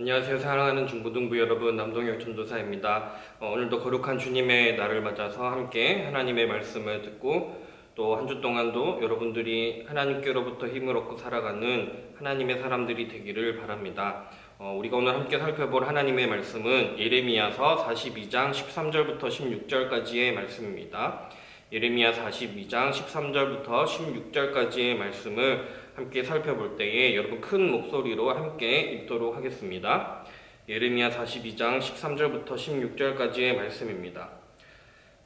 안녕하세요. 사랑하는 중고등부 여러분, 남동혁 전도사입니다. 오늘도 거룩한 주님의 날을 맞아서 함께 하나님의 말씀을 듣고 또 한 주 동안도 여러분들이 하나님께로부터 힘을 얻고 살아가는 하나님의 사람들이 되기를 바랍니다. 우리가 오늘 함께 살펴볼 하나님의 말씀은 예레미야서 42장 13절부터 16절까지의 말씀입니다. 예레미야 42장 13절부터 16절까지의 말씀을 함께 살펴볼 때에 여러분 큰 목소리로 함께 읽도록 하겠습니다. 예레미야 42장 13절부터 16절까지의 말씀입니다.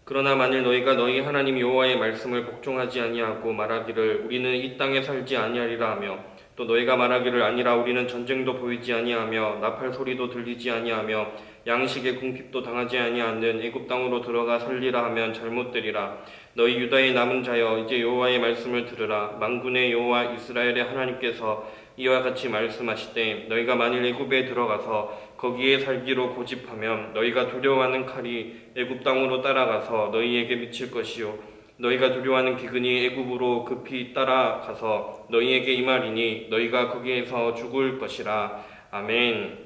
그러나 만일 너희가 너희 하나님 여호와의 말씀을 복종하지 아니하고 말하기를 우리는 이 땅에 살지 아니하리라 하며 또 너희가 말하기를 아니라 우리는 전쟁도 보이지 아니하며 나팔 소리도 들리지 아니하며 양식의 궁핍도 당하지 아니하는 애굽 땅으로 들어가 살리라 하면 잘못되리라. 너희 유다의 남은 자여 이제 여호와의 말씀을 들으라. 만군의 여호와 이스라엘의 하나님께서 이와 같이 말씀하시되 너희가 만일 애굽에 들어가서 거기에 살기로 고집하면 너희가 두려워하는 칼이 애굽 땅으로 따라가서 너희에게 미칠 것이요 너희가 두려워하는 기근이 애굽으로 급히 따라가서 너희에게 임하리니 너희가 거기에서 죽을 것이라. 아멘.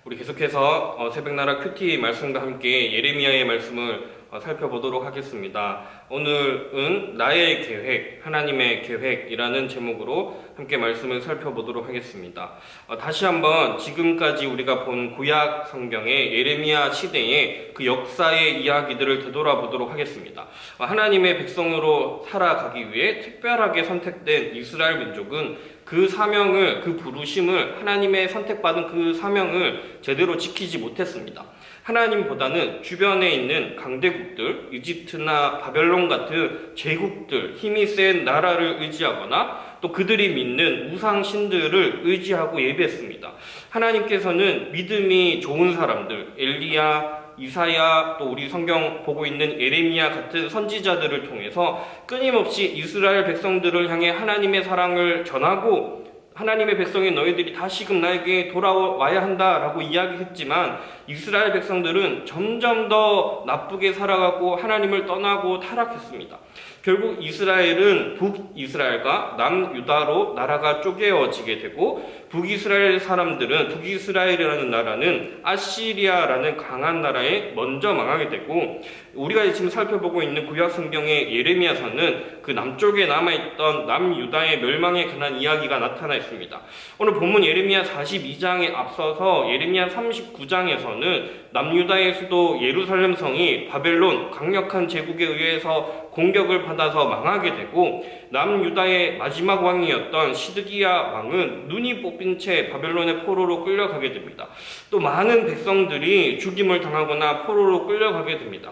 우리 계속해서 새벽나라 큐티 말씀과 함께 예레미야의 말씀을 살펴보도록 하겠습니다. 오늘은 나의 계획, 하나님의 계획이라는 제목으로 함께 말씀을 살펴보도록 하겠습니다. 다시 한번 지금까지 우리가 본 구약 성경의 예레미야 시대의 그 역사의 이야기들을 되돌아보도록 하겠습니다. 하나님의 백성으로 살아가기 위해 특별하게 선택된 이스라엘 민족은 그 사명을, 그 부르심을, 하나님의 선택받은 그 사명을 제대로 지키지 못했습니다. 하나님보다는 주변에 있는 강대국들, 이집트나 바벨론 같은 제국들, 힘이 센 나라를 의지하거나 또 그들이 믿는 우상신들을 의지하고 예배했습니다. 하나님께서는 믿음이 좋은 사람들, 엘리야, 이사야, 또 우리 성경 보고 있는 예레미야 같은 선지자들을 통해서 끊임없이 이스라엘 백성들을 향해 하나님의 사랑을 전하고 하나님의 백성인 너희들이 다시금 나에게 돌아와야 한다라고 이야기했지만 이스라엘 백성들은 점점 더 나쁘게 살아가고 하나님을 떠나고 타락했습니다. 결국 이스라엘은 북이스라엘과 남유다로 나라가 쪼개어지게 되고 북이스라엘 사람들은 북이스라엘이라는 나라는 아시리아라는 강한 나라에 먼저 망하게 되고 우리가 지금 살펴보고 있는 구약 성경의 예레미야서는 그 남쪽에 남아있던 남유다의 멸망에 관한 이야기가 나타나 있습니다. 오늘 본문 예레미야 42장에 앞서서 예레미야 39장에서는 남유다의 수도 예루살렘 성이 바벨론 강력한 제국에 의해서 공격을 받아서 망하게 되고 남유다의 마지막 왕이었던 시드기야 왕은 눈이 뽑힌 채 바벨론의 포로로 끌려가게 됩니다. 또 많은 백성들이 죽임을 당하거나 포로로 끌려가게 됩니다.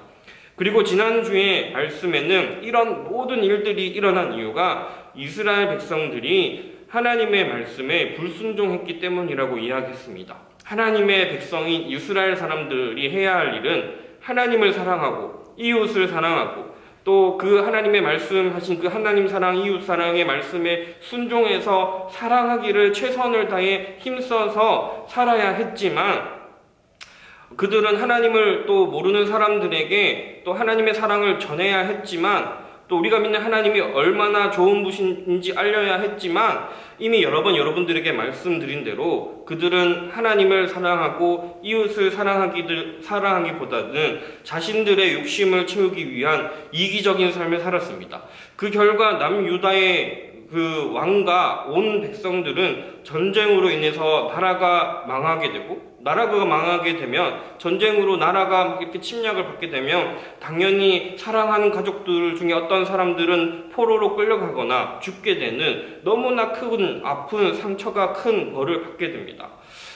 그리고 지난주에 말씀에는 이런 모든 일들이 일어난 이유가 이스라엘 백성들이 하나님의 말씀에 불순종했기 때문이라고 이야기했습니다. 하나님의 백성인 이스라엘 사람들이 해야 할 일은 하나님을 사랑하고 이웃을 사랑하고 또 그 하나님의 말씀하신 그 하나님 사랑, 이웃 사랑의 말씀에 순종해서 사랑하기를 최선을 다해 힘써서 살아야 했지만 그들은 하나님을 또 모르는 사람들에게 또 하나님의 사랑을 전해야 했지만 또 우리가 믿는 하나님이 얼마나 좋은 분인지 알려야 했지만 이미 여러 번 여러분들에게 말씀드린 대로 그들은 하나님을 사랑하고 이웃을 사랑하기보다는 자신들의 욕심을 채우기 위한 이기적인 삶을 살았습니다. 그 결과 남유다의 그 왕과 온 백성들은 전쟁으로 인해서 나라가 망하게 되고 나라가 망하게 되면 전쟁으로 나라가 이렇게 침략을 받게 되면 당연히 사랑하는 가족들 중에 어떤 사람들은 포로로 끌려가거나 죽게 되는 너무나 큰 아픈 상처가 큰 벌을 받게 됩니다.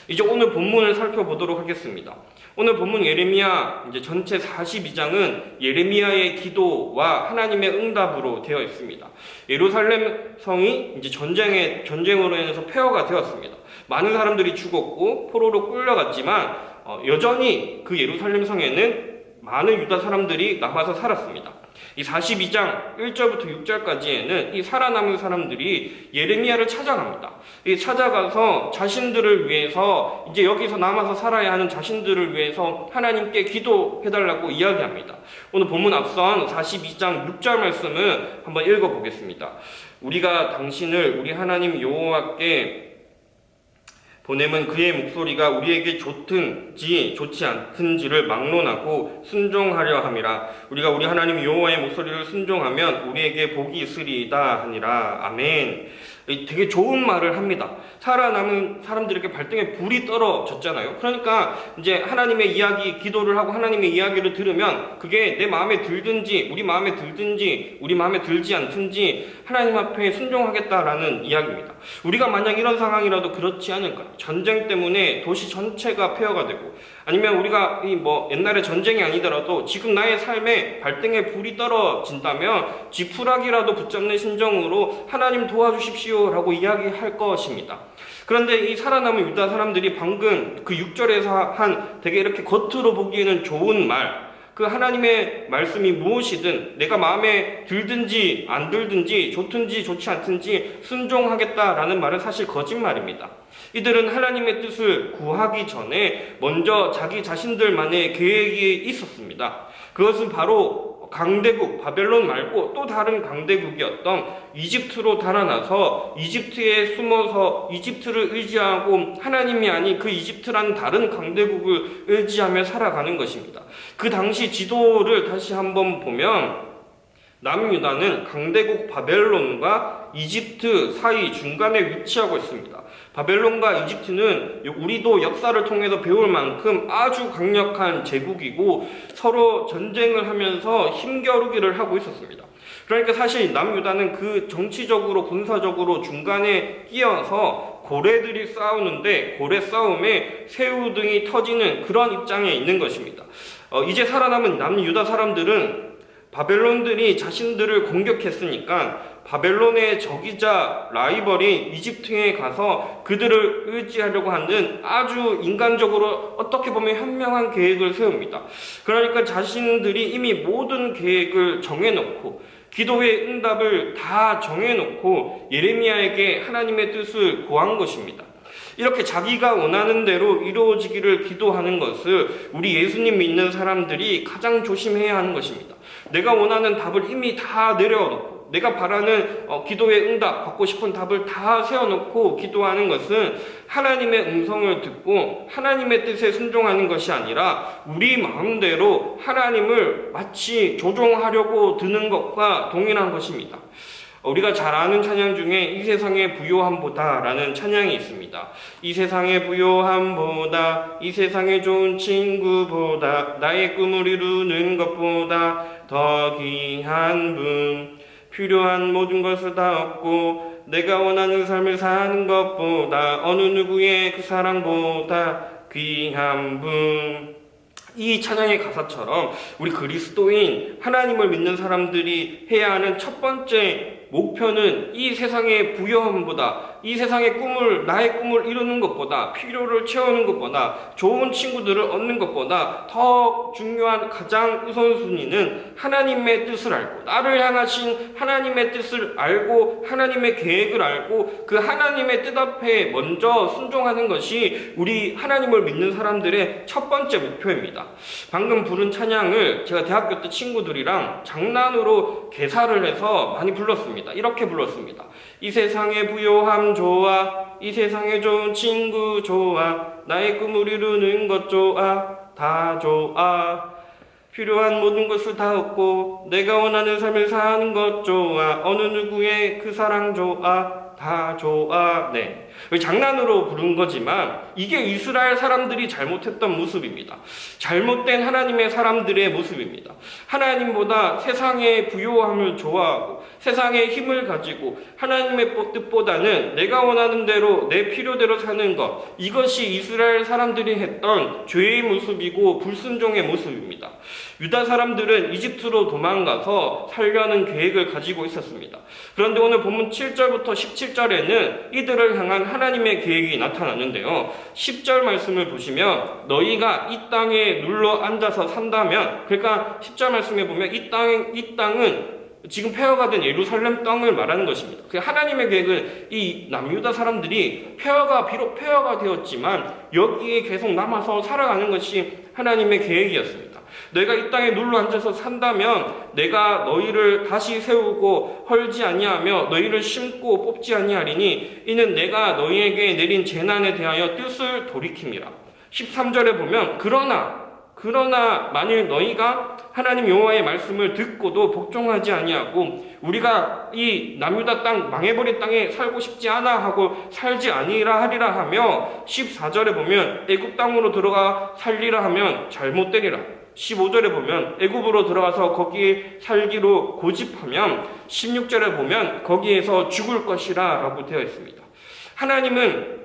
이제 오늘 본문을 살펴보도록 하겠습니다. 오늘 본문 예레미야 이제 전체 42장은 예레미야의 기도와 하나님의 응답으로 되어 있습니다. 예루살렘 성이 이제 전쟁으로 인해서 폐허가 되었습니다. 많은 사람들이 죽었고 포로로 끌려갔지만 여전히 그 예루살렘 성에는 많은 유다 사람들이 남아서 살았습니다. 이 42장 1절부터 6절까지에는 이 살아남은 사람들이 예레미야를 찾아갑니다. 찾아가서 자신들을 위해서 이제 여기서 남아서 살아야 하는 자신들을 위해서 하나님께 기도해달라고 이야기합니다. 오늘 본문 앞선 42장 6절 말씀을 한번 읽어보겠습니다. 우리가 당신을 우리 하나님 여호와께 보냄은 그의 목소리가 우리에게 좋든지 좋지 않든지를 막론하고 순종하려 함이라. 우리가 우리 하나님 여호와의 목소리를 순종하면 우리에게 복이 있으리이다 하니라. 아멘. 되게 좋은 말을 합니다. 살아남은 사람들에게 발등에 불이 떨어졌잖아요. 그러니까 이제 하나님의 이야기, 기도를 하고 하나님의 이야기를 들으면 그게 내 마음에 들든지 우리 마음에 들든지 우리 마음에 들지 않든지 하나님 앞에 순종하겠다라는 이야기입니다. 우리가 만약 이런 상황이라도 그렇지 않을까요? 전쟁 때문에 도시 전체가 폐허가 되고, 아니면 우리가 옛날에 전쟁이 아니더라도 지금 나의 삶에 발등에 불이 떨어진다면 지푸라기라도 붙잡는 심정으로 하나님 도와주십시오 라고 이야기할 것입니다. 그런데 이 살아남은 유다 사람들이 방금 그 6절에서 한 되게 이렇게 겉으로 보기에는 좋은 말, 그 하나님의 말씀이 무엇이든 내가 마음에 들든지 안 들든지 좋든지 좋지 않든지 순종하겠다라는 말은 사실 거짓말입니다. 이들은 하나님의 뜻을 구하기 전에 먼저 자기 자신들만의 계획이 있었습니다. 그것은 바로 강대국 바벨론 말고 또 다른 강대국이었던 이집트로 달아나서 이집트에 숨어서 이집트를 의지하고 하나님이 아닌 그 이집트라는 다른 강대국을 의지하며 살아가는 것입니다. 그 당시 지도를 다시 한번 보면 남유다는 강대국 바벨론과 이집트 사이 중간에 위치하고 있습니다. 바벨론과 이집트는 우리도 역사를 통해서 배울 만큼 아주 강력한 제국이고 서로 전쟁을 하면서 힘겨루기를 하고 있었습니다. 그러니까 사실 남유다는 그 정치적으로 군사적으로 중간에 끼어서 고래들이 싸우는데 고래 싸움에 새우등이 터지는 그런 입장에 있는 것입니다. 이제 살아남은 남유다 사람들은 바벨론들이 자신들을 공격했으니까 바벨론의 적이자 라이벌인 이집트에 가서 그들을 의지하려고 하는 아주 인간적으로 어떻게 보면 현명한 계획을 세웁니다. 그러니까 자신들이 이미 모든 계획을 정해놓고 기도의 응답을 다 정해놓고 예레미야에게 하나님의 뜻을 구한 것입니다. 이렇게 자기가 원하는 대로 이루어지기를 기도하는 것을 우리 예수님 믿는 사람들이 가장 조심해야 하는 것입니다. 내가 원하는 답을 이미 다 내려놓고 내가 바라는 기도의 응답, 받고 싶은 답을 다 세워놓고 기도하는 것은 하나님의 음성을 듣고 하나님의 뜻에 순종하는 것이 아니라 우리 마음대로 하나님을 마치 조종하려고 드는 것과 동일한 것입니다. 우리가 잘 아는 찬양 중에 이 세상의 부요함보다 라는 찬양이 있습니다. 이 세상의 부요함보다, 이 세상의 좋은 친구보다, 나의 꿈을 이루는 것보다 더 귀한 분, 필요한 모든 것을 다 얻고 내가 원하는 삶을 사는 것보다 어느 누구의 그 사랑보다 귀한 분. 이 찬양의 가사처럼 우리 그리스도인 하나님을 믿는 사람들이 해야 하는 첫 번째 목표는 이 세상의 부여함보다, 이 세상의 나의 꿈을 이루는 것보다, 필요를 채우는 것보다, 좋은 친구들을 얻는 것보다 더 중요한 가장 우선순위는 하나님의 뜻을 알고, 나를 향하신 하나님의 뜻을 알고, 하나님의 계획을 알고, 그 하나님의 뜻 앞에 먼저 순종하는 것이 우리 하나님을 믿는 사람들의 첫 번째 목표입니다. 방금 부른 찬양을 제가 대학교 때 친구들이랑 장난으로 개사를 해서 많이 불렀습니다. 이렇게 불렀습니다. 이 세상의 부요함 좋아, 이 세상의 좋은 친구 좋아, 나의 꿈을 이루는 것 좋아, 다 좋아, 필요한 모든 것을 다 얻고 내가 원하는 삶을 사는 것 좋아, 어느 누구의 그 사랑 좋아, 다 좋아. 네, 장난으로 부른 거지만 이게 이스라엘 사람들이 잘못했던 모습입니다. 잘못된 하나님의 사람들의 모습입니다. 하나님보다 세상의 부요함을 좋아하고 세상의 힘을 가지고 하나님의 뜻보다는 내가 원하는 대로 내 필요대로 사는 것, 이것이 이스라엘 사람들이 했던 죄의 모습이고 불순종의 모습입니다. 유다 사람들은 이집트로 도망가서 살려는 계획을 가지고 있었습니다. 그런데 오늘 본문 7절부터 17절에는 이들을 향한 하나님의 계획이 나타나는데요. 10절 말씀을 보시면 너희가 이 땅에 눌러 앉아서 산다면, 그러니까 10절 말씀에 보면 이 땅은 지금 폐허가 된 예루살렘 땅을 말하는 것입니다. 하나님의 계획은 이 남유다 사람들이 비록 폐허가 되었지만 여기에 계속 남아서 살아가는 것이 하나님의 계획이었습니다. 내가 이 땅에 눌러 앉아서 산다면 내가 너희를 다시 세우고 헐지 아니하며 너희를 심고 뽑지 아니하리니 이는 내가 너희에게 내린 재난에 대하여 뜻을 돌이킴이라. 13절에 보면 그러나 만일 너희가 하나님 여호와의 말씀을 듣고도 복종하지 아니하고 우리가 이 남유다 땅 망해버린 땅에 살고 싶지 않아 하고 살지 아니라 하리라 하며 14절에 보면 애굽 땅으로 들어가 살리라 하면 잘못되리라. 15절에 보면 애굽으로 들어가서 거기 살기로 고집하면 16절에 보면 거기에서 죽을 것이라 라고 되어 있습니다. 하나님은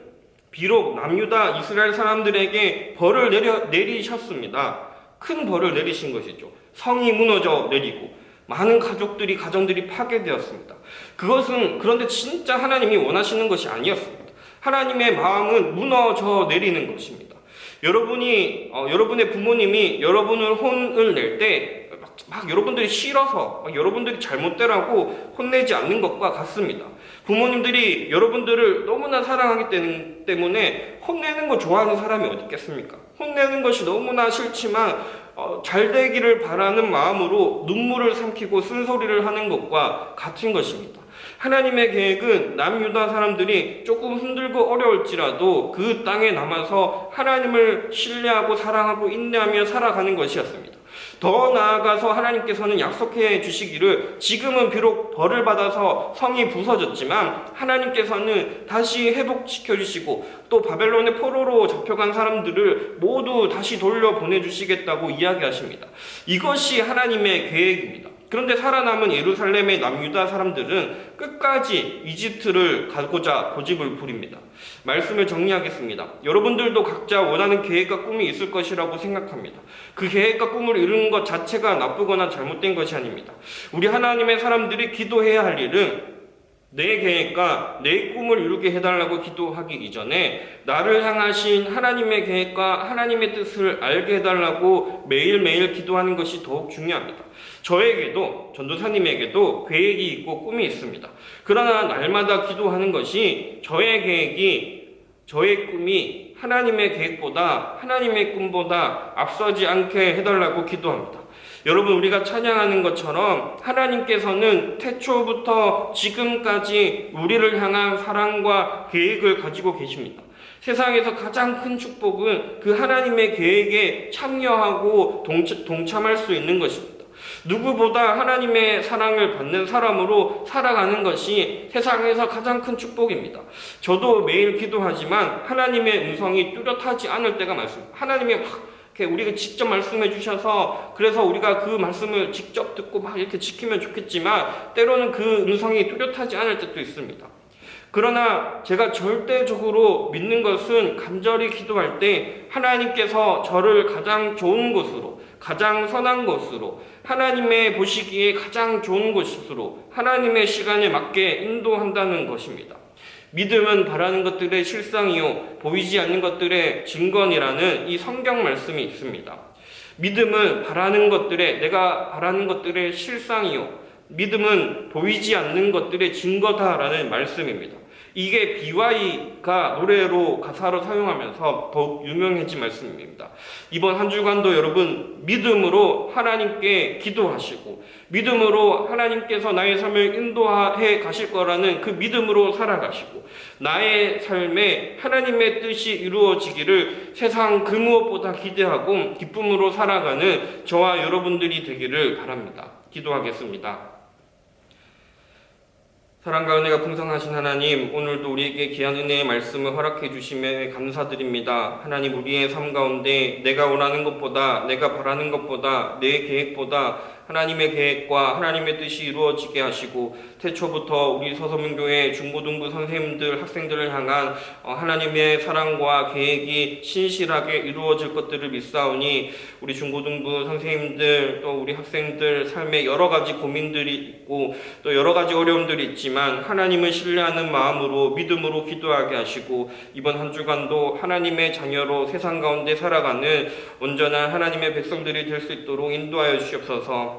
비록 남유다 이스라엘 사람들에게 벌을 내리셨습니다. 큰 벌을 내리신 것이죠. 성이 무너져 내리고 많은 가정들이 파괴되었습니다. 그런데 진짜 하나님이 원하시는 것이 아니었습니다. 하나님의 마음은 무너져 내리는 것입니다. 여러분의 부모님이 여러분을 혼을 낼 때 막 여러분들이 싫어서 여러분들이 잘못되라고 혼내지 않는 것과 같습니다. 부모님들이 여러분들을 너무나 사랑하기 때문에 혼내는 거 좋아하는 사람이 어디 있겠습니까? 혼내는 것이 너무나 싫지만 잘 되기를 바라는 마음으로 눈물을 삼키고 쓴소리를 하는 것과 같은 것입니다. 하나님의 계획은 남유다 사람들이 조금 힘들고 어려울지라도 그 땅에 남아서 하나님을 신뢰하고 사랑하고 인내하며 살아가는 것이었습니다. 더 나아가서 하나님께서는 약속해 주시기를 지금은 비록 벌을 받아서 성이 부서졌지만 하나님께서는 다시 회복시켜 주시고 또 바벨론의 포로로 잡혀간 사람들을 모두 다시 돌려보내주시겠다고 이야기하십니다. 이것이 하나님의 계획입니다. 그런데 살아남은 예루살렘의 남유다 사람들은 끝까지 이집트를 가고자 고집을 부립니다. 말씀을 정리하겠습니다. 여러분들도 각자 원하는 계획과 꿈이 있을 것이라고 생각합니다. 그 계획과 꿈을 이루는 것 자체가 나쁘거나 잘못된 것이 아닙니다. 우리 하나님의 사람들이 기도해야 할 일은 내 계획과 내 꿈을 이루게 해달라고 기도하기 이전에 나를 향하신 하나님의 계획과 하나님의 뜻을 알게 해달라고 매일매일 기도하는 것이 더욱 중요합니다. 저에게도 전도사님에게도 계획이 있고 꿈이 있습니다. 그러나 날마다 기도하는 것이 저의 계획이 저의 꿈이 하나님의 계획보다 하나님의 꿈보다 앞서지 않게 해달라고 기도합니다. 여러분, 우리가 찬양하는 것처럼 하나님께서는 태초부터 지금까지 우리를 향한 사랑과 계획을 가지고 계십니다. 세상에서 가장 큰 축복은 그 하나님의 계획에 참여하고 동참할 수 있는 것입니다. 누구보다 하나님의 사랑을 받는 사람으로 살아가는 것이 세상에서 가장 큰 축복입니다. 저도 매일 기도하지만 하나님의 음성이 뚜렷하지 않을 때가 많습니다. 하나님이 우리가 직접 말씀해 주셔서 그래서 우리가 그 말씀을 직접 듣고 막 이렇게 지키면 좋겠지만 때로는 그 음성이 뚜렷하지 않을 때도 있습니다. 그러나 제가 절대적으로 믿는 것은 간절히 기도할 때 하나님께서 저를 가장 좋은 곳으로, 가장 선한 곳으로, 하나님의 보시기에 가장 좋은 곳으로 하나님의 시간에 맞게 인도한다는 것입니다. 믿음은 바라는 것들의 실상이요 보이지 않는 것들의 증거니라는 이 성경 말씀이 있습니다. 믿음은 내가 바라는 것들의 실상이요 믿음은 보이지 않는 것들의 증거다라는 말씀입니다. 이게 BY가 노래로 가사로 사용하면서 더욱 유명해진 말씀입니다. 이번 한 주간도 여러분 믿음으로 하나님께 기도하시고 믿음으로 하나님께서 나의 삶을 인도해 가실 거라는 그 믿음으로 살아가시고 나의 삶에 하나님의 뜻이 이루어지기를 세상 그 무엇보다 기대하고 기쁨으로 살아가는 저와 여러분들이 되기를 바랍니다. 기도하겠습니다. 사랑과 은혜가 풍성하신 하나님, 오늘도 우리에게 귀한 은혜의 말씀을 허락해 주심에 감사드립니다. 하나님, 우리의 삶 가운데 내가 원하는 것보다, 내가 바라는 것보다, 내 계획보다 하나님의 계획과 하나님의 뜻이 이루어지게 하시고 태초부터 우리 서서문교회 중고등부 선생님들, 학생들을 향한 하나님의 사랑과 계획이 신실하게 이루어질 것들을 믿사오니 우리 중고등부 선생님들 또 우리 학생들 삶에 여러 가지 고민들이 있고 또 여러 가지 어려움들이 있지만 하나님을 신뢰하는 마음으로 믿음으로 기도하게 하시고 이번 한 주간도 하나님의 자녀로 세상 가운데 살아가는 온전한 하나님의 백성들이 될 수 있도록 인도하여 주시옵소서.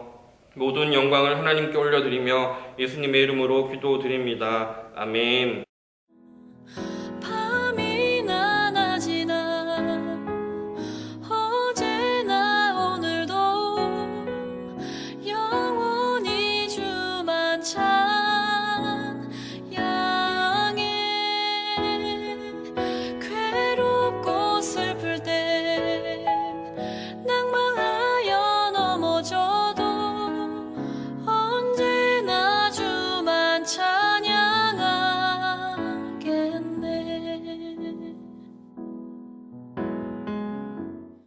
모든 영광을 하나님께 올려드리며 예수님의 이름으로 기도드립니다. 아멘.